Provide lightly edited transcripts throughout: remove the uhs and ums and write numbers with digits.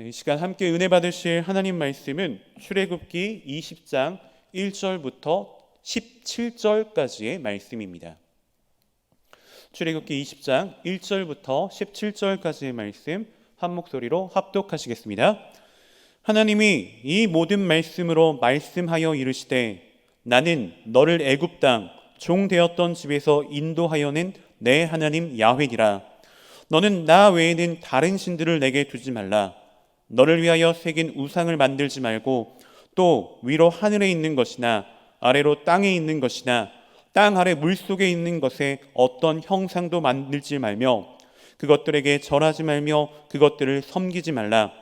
이 시간 함께 은혜 받으실 하나님 말씀은 출애굽기 20장 1절부터 17절까지의 말씀입니다. 출애굽기 20장 1절부터 17절까지의 말씀 한 목소리로 합독하시겠습니다. 하나님이 이 모든 말씀으로 말씀하여 이르시되 나는 너를 애굽 땅 종 되었던 집에서 인도하여낸 내 하나님 야훼니라. 너는 나 외에는 다른 신들을 내게 두지 말라. 너를 위하여 새긴 우상을 만들지 말고 또 위로 하늘에 있는 것이나 아래로 땅에 있는 것이나 땅 아래 물속에 있는 것에 어떤 형상도 만들지 말며 그것들에게 절하지 말며 그것들을 섬기지 말라.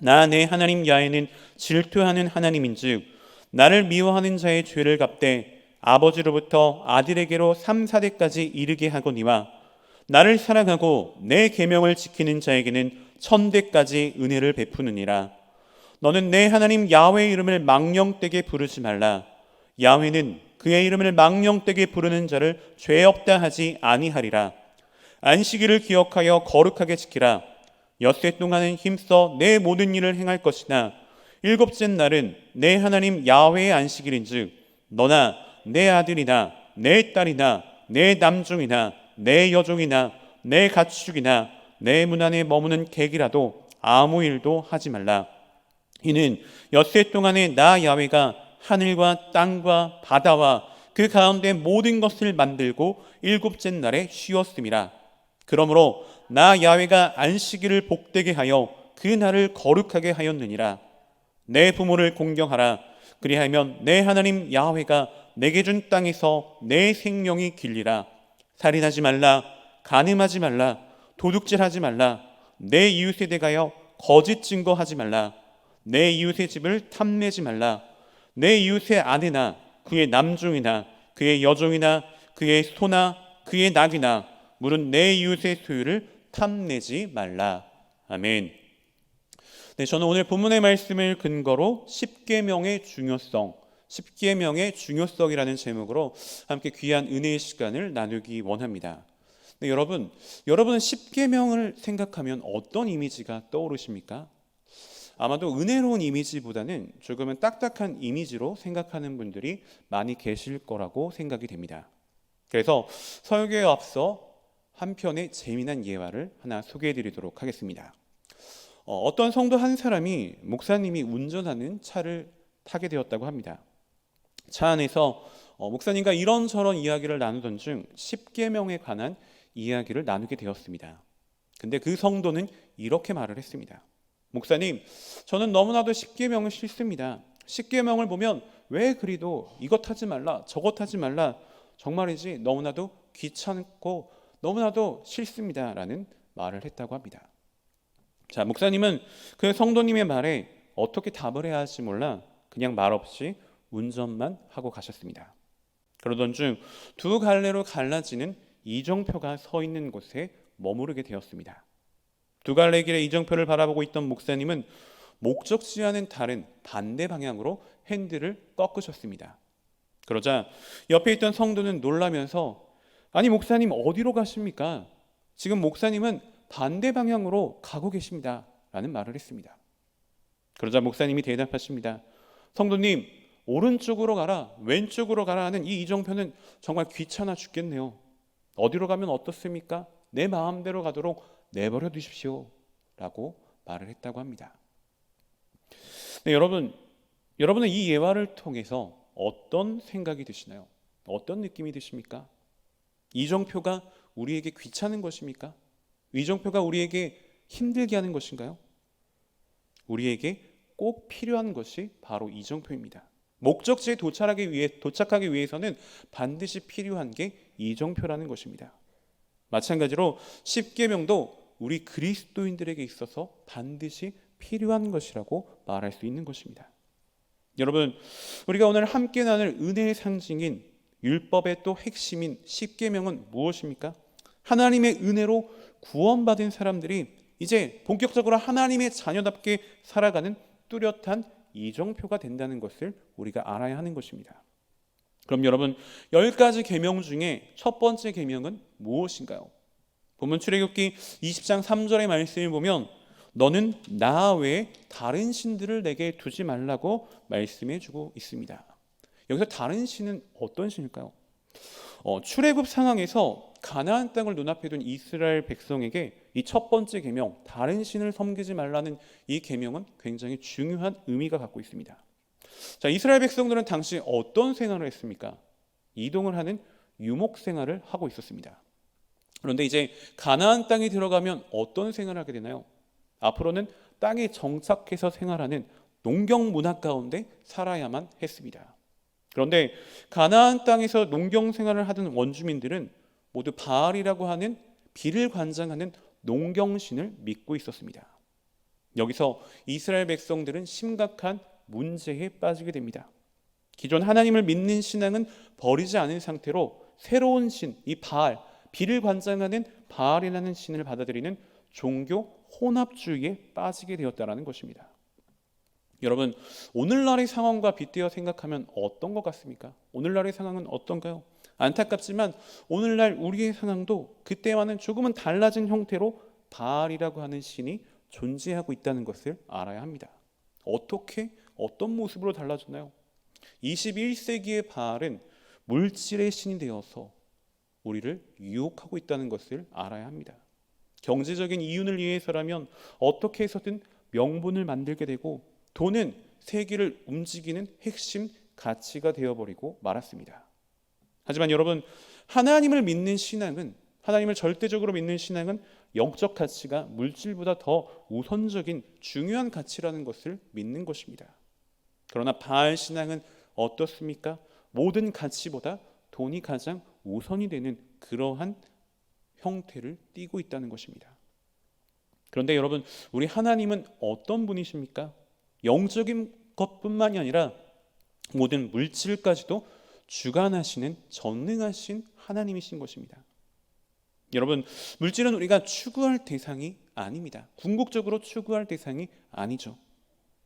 나 내 하나님 야훼는 질투하는 하나님인즉 나를 미워하는 자의 죄를 갚되 아버지로부터 아들에게로 3, 4대까지 이르게 하거니와 나를 사랑하고 내 계명을 지키는 자에게는 1000대까지 은혜를 베푸느니라. 너는 내 하나님 야훼의 이름을 망령되게 부르지 말라. 야훼는 그의 이름을 망령되게 부르는 자를 죄 없다 하지 아니하리라. 안식일을 기억하여 거룩하게 지키라. 엿새 동안은 힘써 내 모든 일을 행할 것이나 일곱째 날은 내 하나님 야훼의 안식일인즉 너나 내 아들이나 내 딸이나 내 남종이나 내 여종이나 내 가축이나 내 문 안에 머무는 객이라도 아무 일도 하지 말라. 이는 엿새 동안에 나 야훼가 하늘과 땅과 바다와 그 가운데 모든 것을 만들고 일곱째 날에 쉬었음이라. 그러므로 나 야훼가 안식일을 복되게 하여 그 날을 거룩하게 하였느니라. 내 부모를 공경하라. 그리하면 내 하나님 야훼가 내게 준 땅에서 내 생명이 길리라. 살인하지 말라. 간음하지 말라. 도둑질하지 말라. 내 이웃에 대하여 거짓 증거하지 말라. 내 이웃의 집을 탐내지 말라. 내 이웃의 아내나 그의 남종이나 그의 여종이나 그의 소나 그의 낙이나 물은 내 이웃의 소유를 탐내지 말라. 아멘. 네, 저는 오늘 본문의 말씀을 근거로 십계명의 중요성이라는 제목으로 함께 귀한 은혜의 시간을 나누기 원합니다. 네, 여러분은 십계명을 생각하면 어떤 이미지가 떠오르십니까? 아마도 은혜로운 이미지보다는 조금은 딱딱한 이미지로 생각하는 분들이 많이 계실 거라고 생각이 됩니다. 그래서 설교에 앞서 한 편의 재미난 예화를 하나 소개해드리도록 하겠습니다. 어떤 성도 한 사람이 목사님이 운전하는 차를 타게 되었다고 합니다. 차 안에서 목사님과 이런저런 이야기를 나누던 중 십계명에 관한 이야기를 나누게 되었습니다. 근데 그 성도는 이렇게 말을 했습니다. 목사님, 저는 너무나도 십계명을 싫습니다. 십계명을 보면 왜 그리도 이것 하지 말라 저것 하지 말라 정말이지 너무나도 귀찮고 너무나도 싫습니다 라는 말을 했다고 합니다. 자, 목사님은 그 성도님의 말에 어떻게 답을 해야 할지 몰라 그냥 말없이 운전만 하고 가셨습니다. 그러던 중 두 갈래로 갈라지는 이정표가 서 있는 곳에 머무르게 되었습니다. 두 갈래 길의 이정표를 바라보고 있던 목사님은 목적지와는 다른 반대 방향으로 핸들을 꺾으셨습니다. 그러자 옆에 있던 성도는 놀라면서 아니 목사님 어디로 가십니까? 지금 목사님은 반대 방향으로 가고 계십니다 라는 말을 했습니다. 그러자 목사님이 대답하십니다. 성도님, 오른쪽으로 가라 왼쪽으로 가라 하는 이 이정표는 정말 귀찮아 죽겠네요. 어디로 가면 어떻습니까? 내 마음대로 가도록 내버려 두십시오 라고 말을 했다고 합니다. 네, 여러분은 이 예화를 통해서 어떤 생각이 드시나요? 어떤 느낌이 드십니까? 이정표가 우리에게 귀찮은 것입니까? 이정표가 우리에게 힘들게 하는 것인가요? 우리에게 꼭 필요한 것이 바로 이정표입니다. 목적지에 도착하기 위해서는 반드시 필요한 게 이정표라는 것입니다. 마찬가지로 십계명도 우리 그리스도인들에게 있어서 반드시 필요한 것이라고 말할 수 있는 것입니다. 여러분, 우리가 오늘 함께 나눌 은혜의 상징인 율법의 또 핵심인 십계명은 무엇입니까? 하나님의 은혜로 구원받은 사람들이 이제 본격적으로 하나님의 자녀답게 살아가는 뚜렷한 이정표가 된다는 것을 우리가 알아야 하는 것입니다. 그럼 여러분, 10가지 계명 중에 첫 번째 계명은 무엇인가요? 본문 출애굽기 20장 3절의 말씀을 보면 너는 나 외에 다른 신들을 내게 두지 말라고 말씀해 주고 있습니다. 여기서 다른 신은 어떤 신일까요? 출애굽 상황에서 가나안 땅을 눈앞에 둔 이스라엘 백성에게 이 첫 번째 계명, 다른 신을 섬기지 말라는 이 계명은 굉장히 중요한 의미가 갖고 있습니다. 자, 이스라엘 백성들은 당시 어떤 생활을 했습니까? 이동을 하는 유목 생활을 하고 있었습니다. 그런데 이제 가나안 땅에 들어가면 어떤 생활을 하게 되나요? 앞으로는 땅에 정착해서 생활하는 농경 문화 가운데 살아야만 했습니다. 그런데 가나안 땅에서 농경 생활을 하던 원주민들은 모두 바알이라고 하는 비를 관장하는 농경신을 믿고 있었습니다. 여기서 이스라엘 백성들은 심각한 문제에 빠지게 됩니다. 기존 하나님을 믿는 신앙은 버리지 않은 상태로 새로운 신, 이 바알, 비를 관장하는 바알이라는 신을 받아들이는 종교 혼합주의에 빠지게 되었다는 것입니다. 여러분, 오늘날의 상황과 빗대어 생각하면 어떤 것 같습니까? 오늘날의 상황은 어떤가요? 안타깝지만 오늘날 우리의 상황도 그때와는 조금은 달라진 형태로 바알이라고 하는 신이 존재하고 있다는 것을 알아야 합니다. 어떻게, 어떤 모습으로 달라졌나요? 21세기의 바알은 물질의 신이 되어서 우리를 유혹하고 있다는 것을 알아야 합니다. 경제적인 이윤을 위해서라면 어떻게 해서든 명분을 만들게 되고 돈은 세계를 움직이는 핵심 가치가 되어버리고 말았습니다. 하지만 여러분, 하나님을 믿는 신앙은, 하나님을 절대적으로 믿는 신앙은 영적 가치가 물질보다 더 우선적인 중요한 가치라는 것을 믿는 것입니다. 그러나 바알 신앙은 어떻습니까? 모든 가치보다 돈이 가장 우선이 되는 그러한 형태를 띠고 있다는 것입니다. 그런데 여러분, 우리 하나님은 어떤 분이십니까? 영적인 것뿐만이 아니라 모든 물질까지도 주관하시는 전능하신 하나님이신 것입니다. 여러분, 물질은 우리가 추구할 대상이 아닙니다. 궁극적으로 추구할 대상이 아니죠.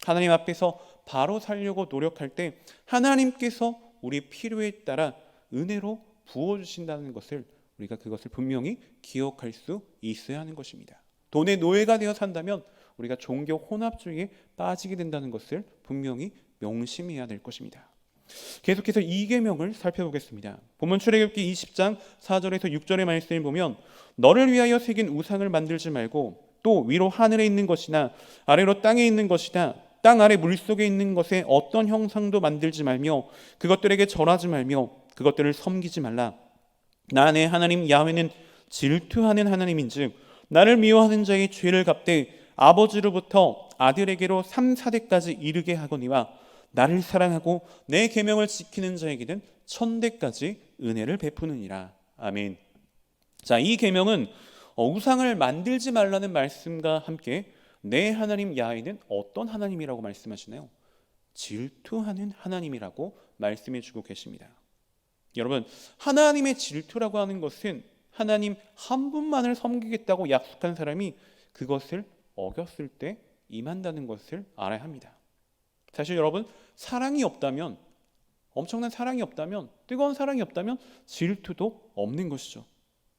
하나님 앞에서 바로 살려고 노력할 때 하나님께서 우리 필요에 따라 은혜로 부어주신다는 것을 우리가 그것을 분명히 기억할 수 있어야 하는 것입니다. 돈의 노예가 되어 산다면 우리가 종교 혼합주의에 빠지게 된다는 것을 분명히 명심해야 될 것입니다. 계속해서 이 계명을 살펴보겠습니다. 본문 출애굽기 20장 4절에서 6절의 말씀을 보면 너를 위하여 새긴 우상을 만들지 말고 또 위로 하늘에 있는 것이나 아래로 땅에 있는 것이나 땅 아래 물속에 있는 것에 어떤 형상도 만들지 말며 그것들에게 절하지 말며 그것들을 섬기지 말라. 나 내 하나님 야훼는 질투하는 하나님인즉 나를 미워하는 자의 죄를 갚되 아버지로부터 아들에게로 3, 4대까지 이르게 하거니와 나를 사랑하고 내 계명을 지키는 자에게는 1000대까지 은혜를 베푸느니라. 아멘. 자, 이 계명은 우상을 만들지 말라는 말씀과 함께 내 하나님 야훼는 어떤 하나님이라고 말씀하시나요? 질투하는 하나님이라고 말씀해 주고 계십니다. 여러분, 하나님의 질투라고 하는 것은 하나님 한 분만을 섬기겠다고 약속한 사람이 그것을 어겼을 때 임한다는 것을 알아야 합니다. 사실 여러분, 사랑이 없다면, 엄청난 사랑이 없다면, 뜨거운 사랑이 없다면 질투도 없는 것이죠.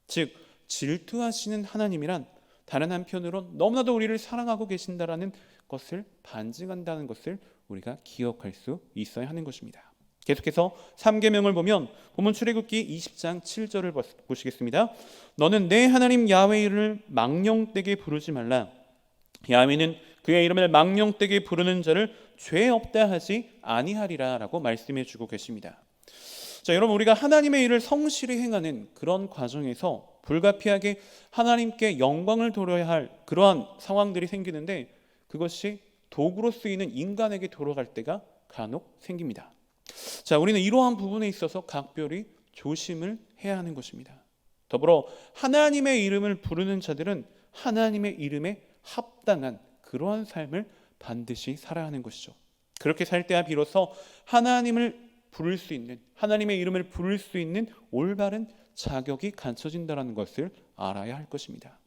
즉, 질투하시는 하나님이란 다른 한편으로 너무나도 우리를 사랑하고 계신다라는 것을 반증한다는 것을 우리가 기억할 수 있어야 하는 것입니다. 계속해서 3계명을 보면 본문 출애굽기 20장 7절을 보시겠습니다. 너는 내 하나님 야훼를 망령되게 부르지 말라. 야훼는 그의 이름을 망령되게 부르는 자를 죄 없다 하지 아니하리라 라고 말씀해 주고 계십니다. 자, 여러분, 우리가 하나님의 일을 성실히 행하는 그런 과정에서 불가피하게 하나님께 영광을 돌려야 할 그러한 상황들이 생기는데 그것이 도구로 쓰이는 인간에게 돌아갈 때가 간혹 생깁니다. 자, 우리는 이러한 부분에 있어서 각별히 조심을 해야 하는 것입니다. 더불어 하나님의 이름을 부르는 자들은 하나님의 이름에 합당한 그러한 삶을 반드시 살아야 하는 것이죠. 그렇게 살 때야 비로소 하나님을 부를 수 있는, 하나님의 이름을 부를 수 있는 올바른 자격이 갖춰진다는 것을 알아야 할 것입니다.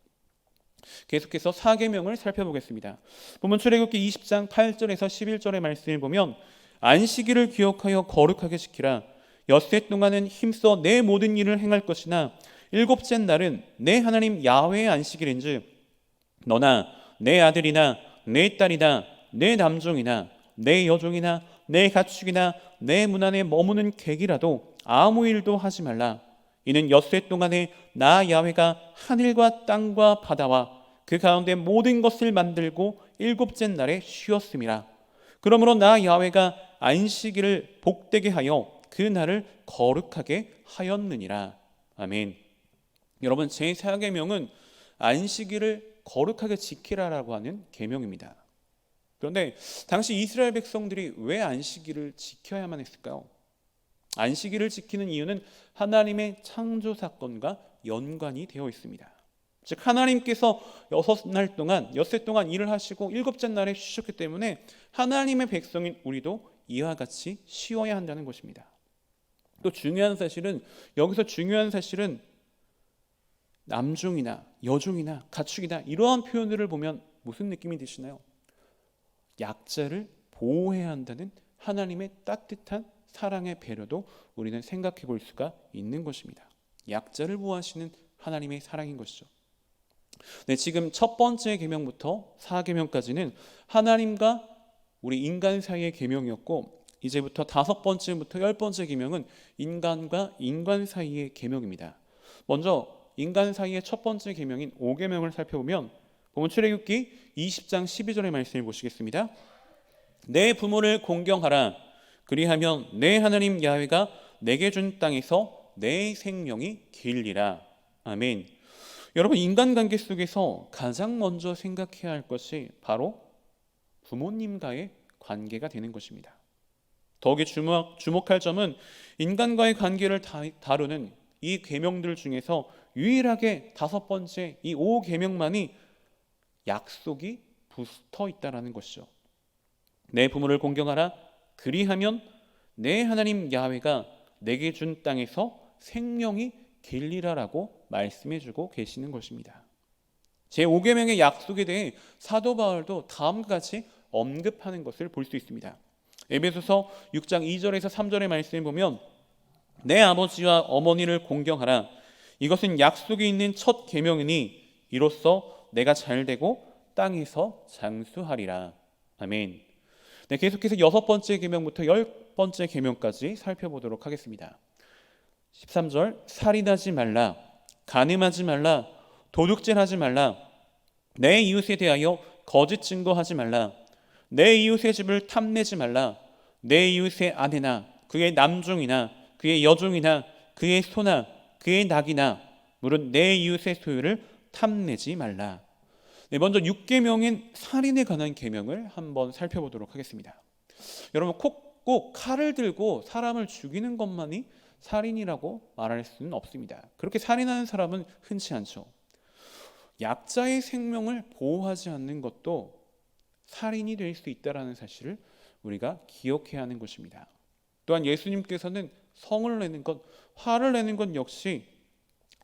계속해서 4계명을 살펴보겠습니다. 본문 출애굽기 20장 8절에서 11절의 말씀을 보면 안식일을 기억하여 거룩하게 지키라. 엿새 동안은 힘써 내 모든 일을 행할 것이나 일곱째 날은 내 하나님 야훼의 안식일인즉 너나 내 아들이나 내 딸이나 내 남종이나 내 여종이나 내 가축이나 내 문 안에 머무는 객이라도 아무 일도 하지 말라. 이는 엿새 동안에 나 야훼가 하늘과 땅과 바다와 그 가운데 모든 것을 만들고 일곱째 날에 쉬었음이라. 그러므로 나 야훼가 안식일을 복되게 하여 그 날을 거룩하게 하였느니라. 아멘. 여러분, 제4계명은 안식일을 거룩하게 지키라라고 하는 계명입니다. 그런데 당시 이스라엘 백성들이 왜 안식일을 지켜야만 했을까요? 안식일을 지키는 이유는 하나님의 창조 사건과 연관이 되어 있습니다. 즉 하나님께서 엿새 동안 일을 하시고 일곱째 날에 쉬셨기 때문에 하나님의 백성인 우리도 이와 같이 쉬어야 한다는 것입니다. 또 여기서 중요한 사실은 남종이나 여종이나 가축이나 이러한 표현들을 보면 무슨 느낌이 드시나요? 약자를 보호해야 한다는 하나님의 따뜻한 사랑의 배려도 우리는 생각해 볼 수가 있는 것입니다. 약자를 보호하시는 하나님의 사랑인 것이죠. 네, 지금 첫 번째 계명부터 4계명까지는 하나님과 우리 인간 사이의 계명이었고, 이제부터 5번째부터 10번째 계명은 인간과 인간 사이의 계명입니다. 먼저 인간 사이의 첫 번째 계명인 5계명을 살펴보면 본문 출애굽기 20장 12절의 말씀을 보시겠습니다. 내 부모를 공경하라. 그리하면 내 하나님 야훼가 내게 준 땅에서 내 생명이 길리라. 아멘. 여러분, 인간관계 속에서 가장 먼저 생각해야 할 것이 바로 부모님과의 관계가 되는 것입니다. 더욱이 주목할 점은 인간과의 관계를 다루는 이 계명들 중에서 유일하게 5번째 이 5계명만이 약속이 붙어 있다라는 것이죠. 내 부모를 공경하라. 그리하면 내 하나님 야훼가 내게 준 땅에서 생명이 길리라라고 말씀해주고 계시는 것입니다. 제5계명의 약속에 대해 사도 바울도 다음과 같이 언급하는 것을 볼 수 있습니다. 에베소서 6장 2절에서 3절의 말씀을 보면 내 아버지와 어머니를 공경하라. 이것은 약속이 있는 첫 계명이니 이로써 내가 잘되고 땅에서 장수하리라. 아멘. 네, 계속해서 6번째 계명부터 10번째 계명까지 살펴보도록 하겠습니다. 13절, 살인하지 말라, 간음하지 말라, 도둑질하지 말라, 내 이웃에 대하여 거짓 증거하지 말라, 내 이웃의 집을 탐내지 말라, 내 이웃의 아내나 그의 남종이나 그의 여종이나 그의 소나 그의 낙이나 물은 내 이웃의 소유를 탐내지 말라. 네, 먼저 6계명인 살인에 관한 계명을 한번 살펴보도록 하겠습니다. 여러분, 꼭 칼을 들고 사람을 죽이는 것만이 살인이라고 말할 수는 없습니다. 그렇게 살인하는 사람은 흔치 않죠. 약자의 생명을 보호하지 않는 것도 살인이 될 수 있다는 사실을 우리가 기억해야 하는 것입니다. 또한 예수님께서는 성을 내는 것, 화를 내는 것 역시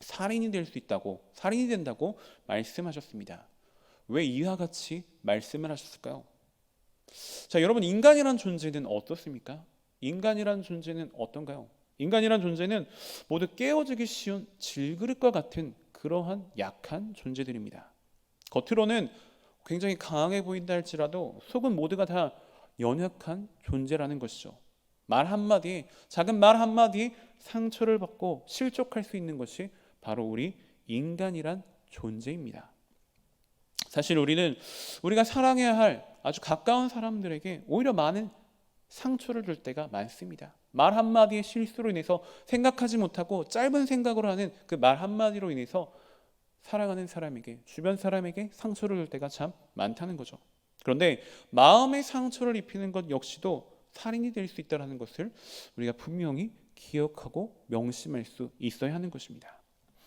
살인이 될 수 있다고, 살인이 된다고 말씀하셨습니다. 왜 이와 같이 말씀을 하셨을까요? 자, 여러분, 인간이란 존재는 어떻습니까? 인간이란 존재는 어떤가요? 인간이란 존재는 모두 깨어지기 쉬운 질그릇과 같은 그러한 약한 존재들입니다. 겉으로는 굉장히 강하게 보인다 할지라도 속은 모두가 다 연약한 존재라는 것이죠. 말 한마디에, 작은 말 한마디에 상처를 받고 실족할 수 있는 것이 바로 우리 인간이란 존재입니다. 사실 우리가 사랑해야 할 아주 가까운 사람들에게 오히려 많은 상처를 줄 때가 많습니다. 말 한마디의 실수로 인해서 생각하지 못하고 짧은 생각으로 하는 그 말 한마디로 인해서 사랑하는 사람에게, 주변 사람에게 상처를 줄 때가 참 많다는 거죠. 그런데 마음의 상처를 입히는 것 역시도 살인이 될 수 있다는 것을 우리가 분명히 기억하고 명심할 수 있어야 하는 것입니다.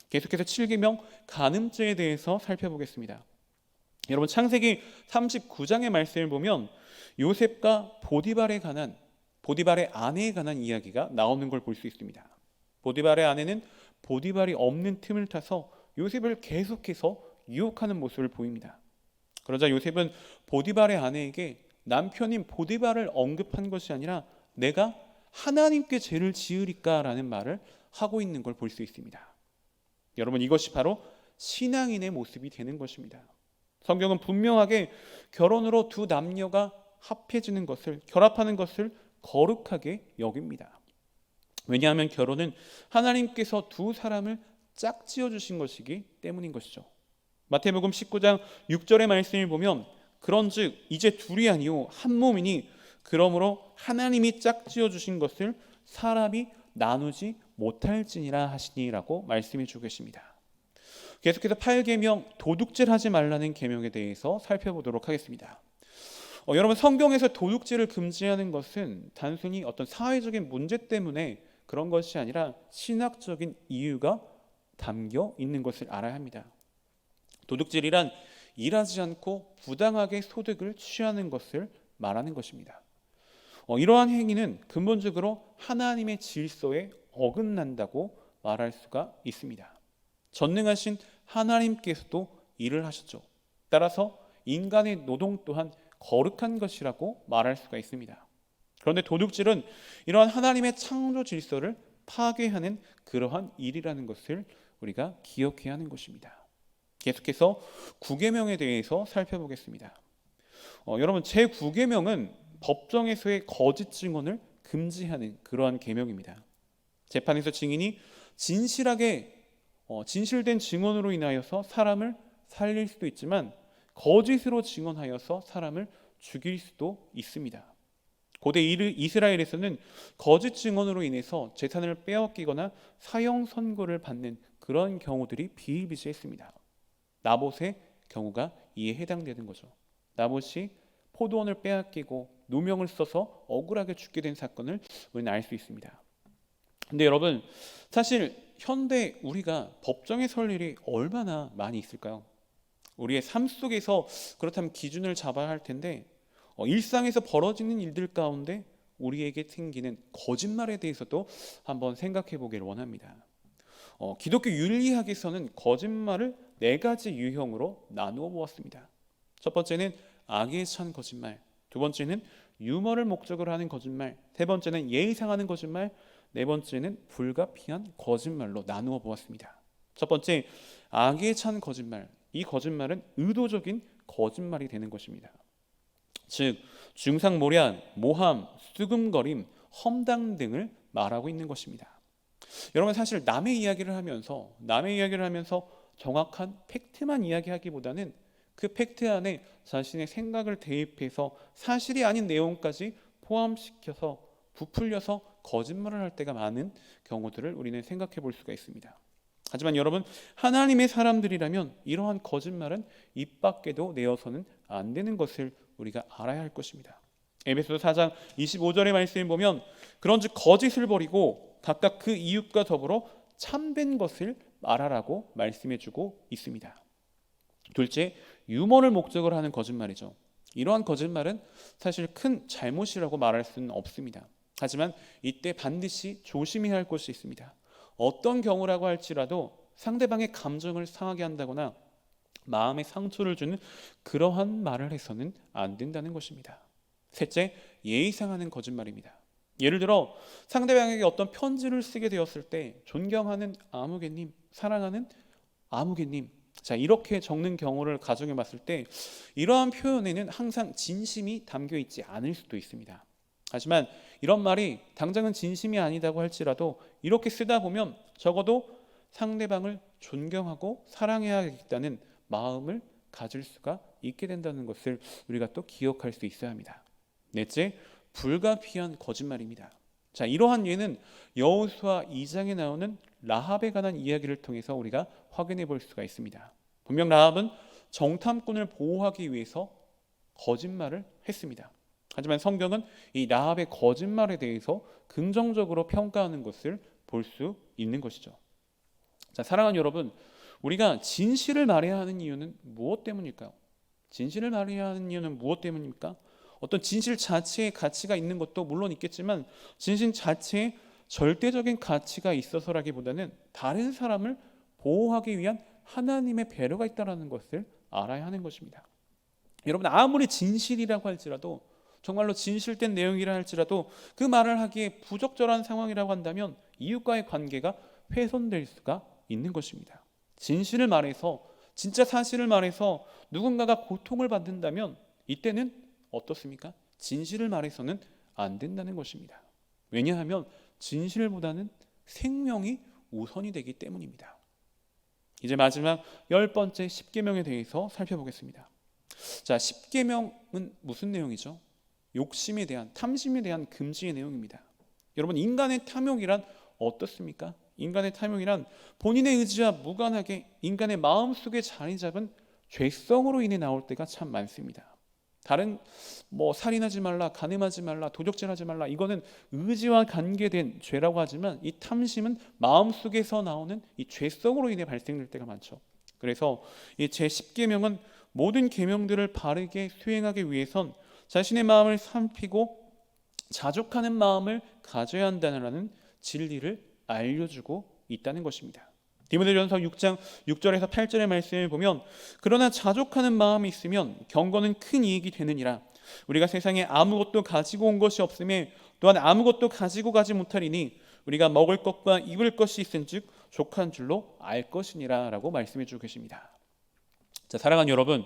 계속해서 7계명 간음죄에 대해서 살펴보겠습니다. 여러분, 창세기 39장의 말씀을 보면 요셉과 보디발의 아내에 관한 이야기가 나오는 걸 볼 수 있습니다. 보디발의 아내는 보디발이 없는 틈을 타서 요셉을 계속해서 유혹하는 모습을 보입니다. 그러자 요셉은 보디발의 아내에게 남편인 보디발을 언급한 것이 아니라 내가 하나님께 죄를 지으리까라는 말을 하고 있는 걸 볼 수 있습니다. 여러분, 이것이 바로 신앙인의 모습이 되는 것입니다. 성경은 분명하게 결혼으로 두 남녀가 합해지는 것을, 결합하는 것을 거룩하게 여깁니다. 왜냐하면 결혼은 하나님께서 두 사람을 짝지어 주신 것이기 때문인 것이죠. 마태복음 19장 6절의 말씀을 보면 그런즉 이제 둘이 아니요 한 몸이니 그러므로 하나님이 짝지어 주신 것을 사람이 나누지 못할지니라 하시니라고 말씀해 주고 계십니다. 계속해서 8계명 도둑질 하지 말라는 계명에 대해서 살펴보도록 하겠습니다. 여러분, 성경에서 도둑질을 금지하는 것은 단순히 어떤 사회적인 문제 때문에 그런 것이 아니라 신학적인 이유가 담겨 있는 것을 알아야 합니다. 도둑질이란 일하지 않고 부당하게 소득을 취하는 것을 말하는 것입니다. 이러한 행위는 근본적으로 하나님의 질서에 어긋난다고 말할 수가 있습니다. 전능하신 하나님께서도 일을 하셨죠. 따라서 인간의 노동 또한 거룩한 것이라고 말할 수가 있습니다. 그런데 도둑질은 이러한 하나님의 창조 질서를 파괴하는 그러한 일이라는 것을 우리가 기억해야 하는 것입니다. 계속해서 9계명에 대해서 살펴보겠습니다. 여러분, 제9계명은 법정에서의 거짓 증언을 금지하는 그러한 계명입니다. 재판에서 증인이 진실된 증언으로 인하여서 사람을 살릴 수도 있지만 거짓으로 증언하여서 사람을 죽일 수도 있습니다. 고대 이스라엘에서는 거짓 증언으로 인해서 재산을 빼앗기거나 사형 선고를 받는 그런 경우들이 비일비재했습니다. 나봇의 경우가 이에 해당되는 거죠. 나봇이 포도원을 빼앗기고 누명을 써서 억울하게 죽게 된 사건을 우리는 알 수 있습니다. 근데 여러분, 사실 현대 우리가 법정에 설 일이 얼마나 많이 있을까요? 우리의 삶 속에서 그렇다면 기준을 잡아야 할 텐데 일상에서 벌어지는 일들 가운데 우리에게 생기는 거짓말에 대해서도 한번 생각해 보기를 원합니다. 기독교 윤리학에서는 거짓말을 4가지 유형으로 나누어 보았습니다. 첫 번째는 악에 찬 거짓말, 두 번째는 유머를 목적으로 하는 거짓말, 세 번째는 예의상하는 거짓말, 네 번째는 불가피한 거짓말로 나누어 보았습니다. 첫 번째, 악에 찬 거짓말. 이 거짓말은 의도적인 거짓말이 되는 것입니다. 즉 중상모략, 모함, 수금거림, 험담 등을 말하고 있는 것입니다. 여러분, 사실 남의 이야기를 하면서 정확한 팩트만 이야기하기보다는 그 팩트 안에 자신의 생각을 대입해서 사실이 아닌 내용까지 포함시켜서 부풀려서 거짓말을 할 때가 많은 경우들을 우리는 생각해 볼 수가 있습니다. 하지만 여러분, 하나님의 사람들이라면 이러한 거짓말은 입 밖에도 내어서는 안 되는 것을 우리가 알아야 할 것입니다. 에베소서 4장 25절의 말씀을 보면 그런즉 거짓을 버리고 각각 그 이웃과 더불어 참된 것을 말하라고 말씀해주고 있습니다. 둘째, 유머를 목적으로 하는 거짓말이죠. 이러한 거짓말은 사실 큰 잘못이라고 말할 수는 없습니다. 하지만 이때 반드시 조심해야 할 것이 있습니다. 어떤 경우라고 할지라도 상대방의 감정을 상하게 한다거나 마음에 상처를 주는 그러한 말을 해서는 안 된다는 것입니다. 셋째, 예의상하는 거짓말입니다. 예를 들어 상대방에게 어떤 편지를 쓰게 되었을 때 존경하는 아무개님, 사랑하는 아무개님, 자, 이렇게 적는 경우를 가정해 봤을 때 이러한 표현에는 항상 진심이 담겨 있지 않을 수도 있습니다. 하지만 이런 말이 당장은 진심이 아니다고 할지라도 이렇게 쓰다 보면 적어도 상대방을 존경하고 사랑해야겠다는 마음을 가질 수가 있게 된다는 것을 우리가 또 기억할 수 있어야 합니다. 넷째, 불가피한 거짓말입니다. 자, 이러한 예는 여호수아 2장에 나오는 라합에 관한 이야기를 통해서 우리가 확인해 볼 수가 있습니다. 분명 라합은 정탐꾼을 보호하기 위해서 거짓말을 했습니다. 하지만 성경은 이 라합의 거짓말에 대해서 긍정적으로 평가하는 것을 볼 수 있는 것이죠. 자, 사랑하는 여러분, 우리가 진실을 말해야 하는 이유는 무엇 때문일까요? 진실을 말해야 하는 이유는 무엇 때문입니까? 어떤 진실 자체에 가치가 있는 것도 물론 있겠지만 진실 자체에 절대적인 가치가 있어서라기보다는 다른 사람을 보호하기 위한 하나님의 배려가 있다는 것을 알아야 하는 것입니다. 여러분, 아무리 진실이라고 할지라도 정말로 진실된 내용이라 할지라도 그 말을 하기에 부적절한 상황이라고 한다면 이웃과의 관계가 훼손될 수가 있는 것입니다. 진실을 말해서 진짜 사실을 말해서 누군가가 고통을 받는다면 이때는 어떻습니까? 진실을 말해서는 안 된다는 것입니다. 왜냐하면 진실보다는 생명이 우선이 되기 때문입니다. 이제 마지막 10번째 십계명에 대해서 살펴보겠습니다. 자, 십계명은 무슨 내용이죠? 욕심에 대한, 탐심에 대한 금지의 내용입니다. 여러분, 인간의 탐욕이란 어떻습니까? 인간의 탐욕이란 본인의 의지와 무관하게 인간의 마음속에 자리 잡은 죄성으로 인해 나올 때가 참 많습니다. 다른 살인하지 말라, 간음하지 말라, 도적질하지 말라, 이거는 의지와 관계된 죄라고 하지만 이 탐심은 마음속에서 나오는 이 죄성으로 인해 발생될 때가 많죠. 그래서 이 제10계명은 모든 계명들을 바르게 수행하기 위해선 자신의 마음을 살피고 자족하는 마음을 가져야 한다는 진리를 알려주고 있다는 것입니다. 디모데전서 6장 6절에서 8절의 말씀을 보면 그러나 자족하는 마음이 있으면 경건은 큰 이익이 되느니라. 우리가 세상에 아무것도 가지고 온 것이 없음에 또한 아무것도 가지고 가지 못하리니 우리가 먹을 것과 입을 것이 있은즉 족한 줄로 알 것이니라 라고 말씀해 주고 계십니다. 자, 사랑하는 여러분,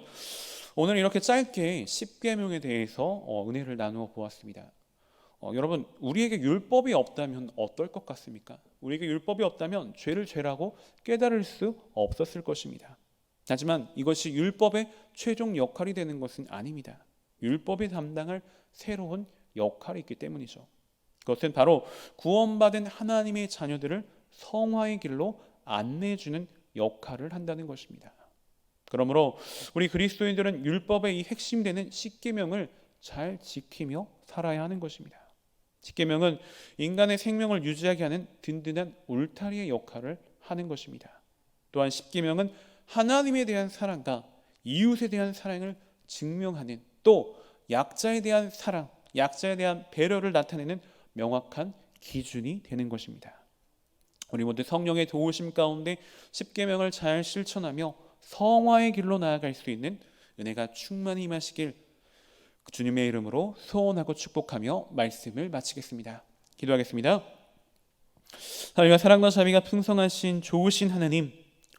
오늘 이렇게 짧게 십계명에 대해서 은혜를 나누어 보았습니다. 여러분, 우리에게 율법이 없다면 어떨 것 같습니까? 우리에게 율법이 없다면 죄를 죄라고 깨달을 수 없었을 것입니다. 하지만 이것이 율법의 최종 역할이 되는 것은 아닙니다. 율법이 담당할 새로운 역할이 있기 때문이죠. 그것은 바로 구원받은 하나님의 자녀들을 성화의 길로 안내해주는 역할을 한다는 것입니다. 그러므로 우리 그리스도인들은 율법의 이 핵심 되는 십계명을 잘 지키며 살아야 하는 것입니다. 십계명은 인간의 생명을 유지하게 하는 든든한 울타리의 역할을 하는 것입니다. 또한 십계명은 하나님에 대한 사랑과 이웃에 대한 사랑을 증명하는, 또 약자에 대한 사랑, 약자에 대한 배려를 나타내는 명확한 기준이 되는 것입니다. 우리 모두 성령의 도우심 가운데 십계명을 잘 실천하며 성화의 길로 나아갈 수 있는 은혜가 충만히 임하시길 주님의 이름으로 소원하고 축복하며 말씀을 마치겠습니다. 기도하겠습니다. 하나님과 사랑과 자비가 풍성하신 좋으신 하나님,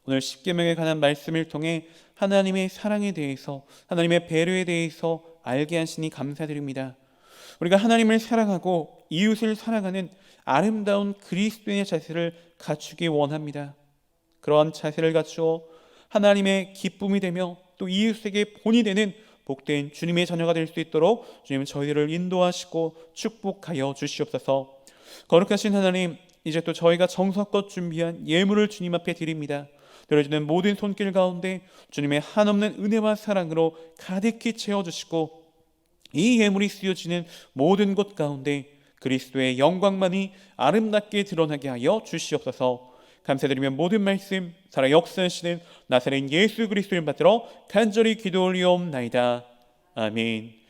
오늘 십계명에 관한 말씀을 통해 하나님의 사랑에 대해서, 하나님의 배려에 대해서 알게 하시니 감사드립니다. 우리가 하나님을 사랑하고 이웃을 사랑하는 아름다운 그리스도인의 자세를 갖추기 원합니다. 그러한 자세를 갖추어 하나님의 기쁨이 되며 또 이웃에게 본이 되는 복된 주님의 자녀가 될 수 있도록 주님 저희들을 인도하시고 축복하여 주시옵소서. 거룩하신 하나님, 이제 또 저희가 정성껏 준비한 예물을 주님 앞에 드립니다. 드려지는 모든 손길 가운데 주님의 한없는 은혜와 사랑으로 가득히 채워주시고 이 예물이 쓰여지는 모든 곳 가운데 그리스도의 영광만이 아름답게 드러나게 하여 주시옵소서. 감사드리며 모든 말씀 살아 역사하시는 나사렛 예수 그리스도를 받들어 간절히 기도 올리옵나이다. 아멘.